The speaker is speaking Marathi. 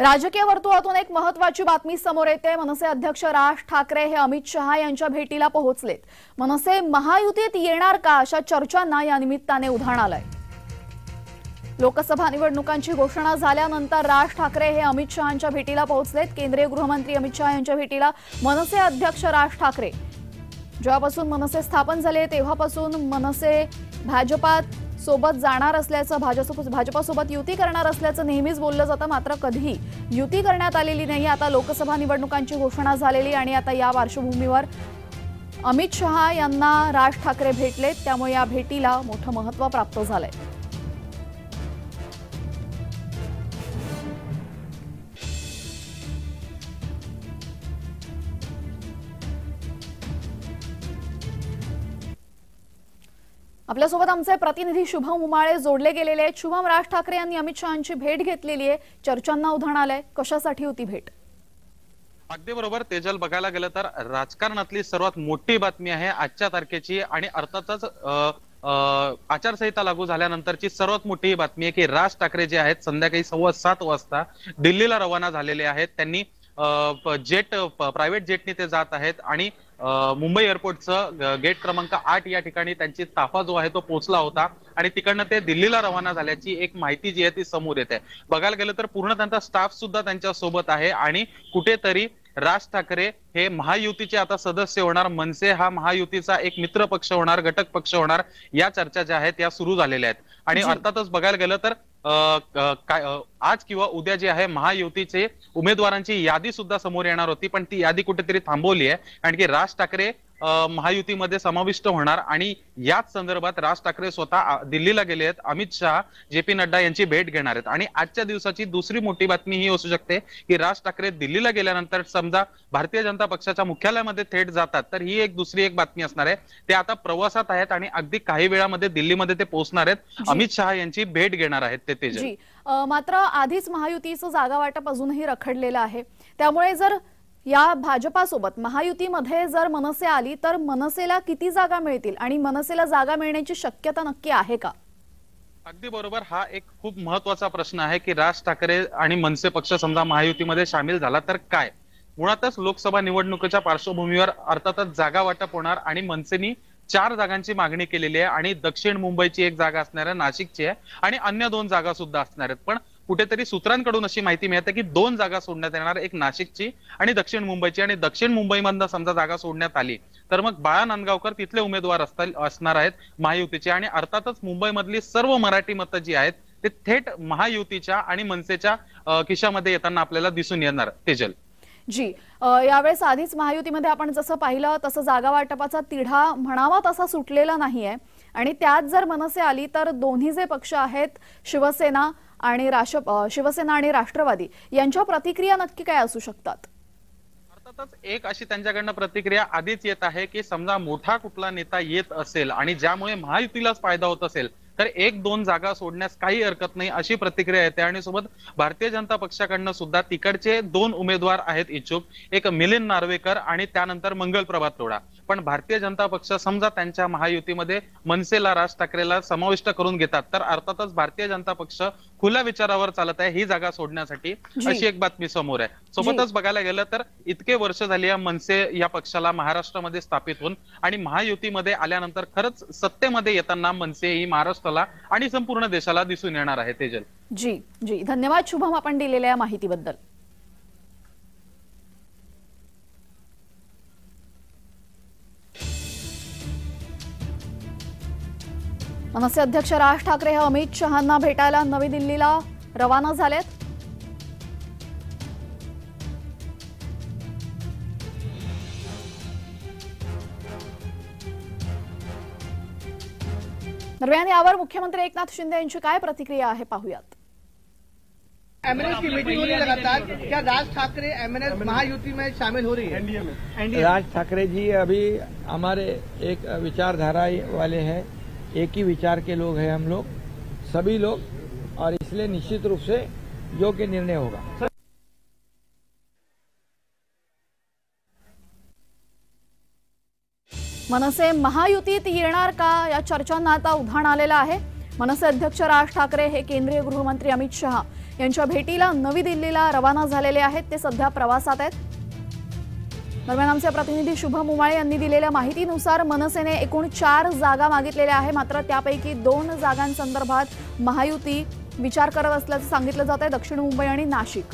राजकीय वर्तुळातून एक महत्त्वाची बातमी समोर येते। मनसे अध्यक्ष राज ठाकरे हे अमित शहा यांच्या भेटीला पोहोचलेत। मनसे महायुतीत येणार का अशा चर्चांना या निमित्ताने उधाण आलंय। लोकसभा निवडणुकांची घोषणा झाल्यानंतर राज ठाकरे हे अमित शहांच्या भेटीला पोहोचलेत। केंद्रीय गृहमंत्री अमित शहा यांच्या भेटीला मनसे अध्यक्ष राज ठाकरे जेव्हापासून मनसे स्थापन झाले तेव्हापासून मनसे भाजपात सोबत जाणार असल्याचं भाजपासोबत युती करणार असल्याचं नेहमीच बोललं जातं, मात्र कधी युती करण्यात आलेली नाही। आता लोकसभा निवडणुकांची घोषणा झालेली आणि आता या पार्श्वभूमीवर अमित शहा यांना राज ठाकरे भेटलेत, त्यामुळे या भेटीला मोठं महत्त्व प्राप्त झालंय। आपल्यासोबत आमचे प्रतिनिधी शुभम उमाळे जोडले गेलेले आहेत। शुभम, राज ठाकरे यांनी अमित शहांची भेट घेतलेली आहे, चर्चांना उधाण आलंय, कशासाठी होती भेट? अगदी बरोबर तेजल, बघायला गेलं तर राजकारणातली सर्वात मोठी बातमी आहे आजच्या तारखेची आणि अर्थातच आचारसंहिता लागू झाल्यानंतरची सर्वात मोठी बातमी आहे की राज ठाकरे जे आहेत संध्याकाळी 7:15 वाजता दिल्लीला रवाना झालेले आहेत। त्यांनी प्रायव्हेट जेटने ते जात आहेत आणि मुंबई एअरपोर्टचं गेट क्रमांक 8 या ठिकाणी त्यांची ताफा जो आहे तो पोहोचला होता आणि तिकडनं ते दिल्लीला रवाना झाल्याची एक माहिती जी आहे ती समोर येते। बघायला गेलं तर पूर्ण त्यांचा स्टाफ सुद्धा त्यांच्या सोबत आहे आणि कुठेतरी राज ठाकरे हे महायुतीचे आता सदस्य होणार, मनसे हा महायुतीचा एक मित्र पक्ष होणार, घटक पक्ष होणार, या चर्चा ज्या आहेत त्या सुरू झालेल्या आहेत। आणि अर्थातच बघायला गेलं तर आज किंवा उद्या जे आहे महायुतीचे उमेदवारांची यादी सुद्धा समोर येणार होती, पण ती यादी कुठेतरी थांबवली आहे कारण की राज ठाकरे महायुतीमध्ये समाविष्ट होणार आणि याच संदर्भात राज ठाकरे स्वतः दिल्लीला गेले आहेत। अमित शहा जे.पी. नड्डा यांची भेट घेणार आहेत आणि आजच्या दिवसाची दुसरी मोठी बातमी ही असू शकते की राज ठाकरे दिल्लीला गेल्यानंतर समजा भारतीय जनता पक्षाच्या मुख्यालयामध्ये थेट जातात तर ही एक दुसरी एक बातमी असणार आहे। ते आता प्रवासात आहेत आणि अगदी काही वेळामध्ये दिल्लीमध्ये ते पोहोचणार आहेत, अमित शहा यांची भेट घेणार आहेत ते तेजल। मात्र आधीच महायुतीचं जागा वाटप अजूनही रखडलेलं आहे, त्यामुळे जर या भाजपासोबत महायुतीमध्ये जर मनसे आली तर मनसेला किती जागा मिळतील आणि मनसेला जागा मिळण्याची शक्यता नक्की आहे का? अगदी बरोबर, हा एक खूप महत्त्वाचा प्रश्न आहे की राज ठाकरे आणि मनसे पक्ष समजा महायुतीमध्ये सामील झाला तर काय। मुळातच लोकसभा निवडणुकीच्या पार्श्वभूमीवर अर्थातच जागा वाटप होणार आणि मनसेनी 4 जागांची मागणी केलेली आहे आणि दक्षिण मुंबईची एक जागा असणार आहे, नाशिकची आहे आणि अन्य 2 जागा सुद्धा असणार आहेत। पण कुठेतरी सूत्रांकडून अशी माहिती मिळते की 2 जागा सोडण्यात येणार, एक नाशिकची आणि दक्षिण मुंबईची, आणि दक्षिण मुंबईमधून समजा जागा सोडण्यात आली तर मग बाळा नांदगावकर तिथले उमेदवार असणार आहेत महायुतीचे आणि अर्थातच मुंबईमधली सर्व मराठी मतं जी आहेत ते थेट महायुतीच्या आणि मनसेच्या खिशामध्ये येताना आपल्याला दिसून येणार तेजल। जी, यावेळेस आधीच महायुतीमध्ये आपण जसं पाहिलं तसं जागा वाटपाचा तिढा म्हणावा तसा सुटलेला नाहीये आणि त्यात जर मनसे आली तर दोन्ही जे पक्ष आहेत शिवसेना आणि राष्ट्रवादी यांच्या प्रतिक्रिया नक्की काय असू शकतात? अर्थातच एक अशी त्यांच्याकडनं प्रतिक्रिया आधीच येत आहे की समजा मोठा कुठला नेता येत असेल आणि ज्यामुळे महायुतीलाच फायदा होत असेल तर 1-2 जागा सोडण्यास काही हरकत नाही अशी प्रतिक्रिया येते। आणि सोबत भारतीय जनता पक्षाकडनं सुद्धा तिकडचे 2 उमेदवार आहेत इच्छुक, एक मिलिंद नार्वेकर आणि त्यानंतर मंगलप्रभात लोढा। पण भारतीय जनता पक्ष समजा त्यांच्या महायुतीमध्ये मनसेला राज ठाकरेला समाविष्ट करून घेतात तर अर्थातच भारतीय जनता पक्ष खुल्या विचारावर चालत आहे ही जागा सोडण्यासाठी, अशी एक बातमी समोर आहे। सोबतच बघायला गेलं तर इतके वर्ष झाली या मनसे या पक्षाला महाराष्ट्रामध्ये स्थापित होऊन आणि महायुतीमध्ये आल्यानंतर खरंच सत्तेमध्ये येताना मनसे ही महाराष्ट्राला आणि संपूर्ण देशाला दिसून येणार आहे तेजल। जी जी, धन्यवाद शुभम आपण दिलेल्या माहितीबद्दल। मनसे अध्यक्ष राज ठाकरे हे अमित शहांना भेटायला नवी दिल्लीला रवाना झालेत। दरम्यान यावर मुख्यमंत्री एकनाथ शिंदे यांची काय प्रतिक्रिया आहे पाहूयात। एमएनएस की मीटिंग हो रही लगातार, क्या राज ठाकरे एमएनएस महायुति में शामिल हो रही है? एनडीए राज ठाकरे जी अभी हमारे एक विचारधारा वाले हैं, एक ही विचार के लोग हैं हम लोग सभी लोग, और इसलिए निश्चित रूप से योग्य निर्णय होगा। मनसे महायुतीत येणार का या चर्चांना आता उधाण आलेलं आहे। मनसे अध्यक्ष राज ठाकरे हे केंद्रीय गृहमंत्री अमित शहा यांच्या भेटीला नवी दिल्लीला रवाना झालेले आहेत. ते सध्या प्रवासात आहेत. दरम्यान आमचे प्रतिनिधी शुभम उमाळे यांनी दिलेल्या माहितीनुसार मनसेने एकूण 4 जागा मागितलेल्या आहे. मात्र त्यापैकी 2 जागांसंदर्भात महायुती विचार करत असल्याचं सांगितलं जात आहे. दक्षिण मुंबई आणि नाशिक.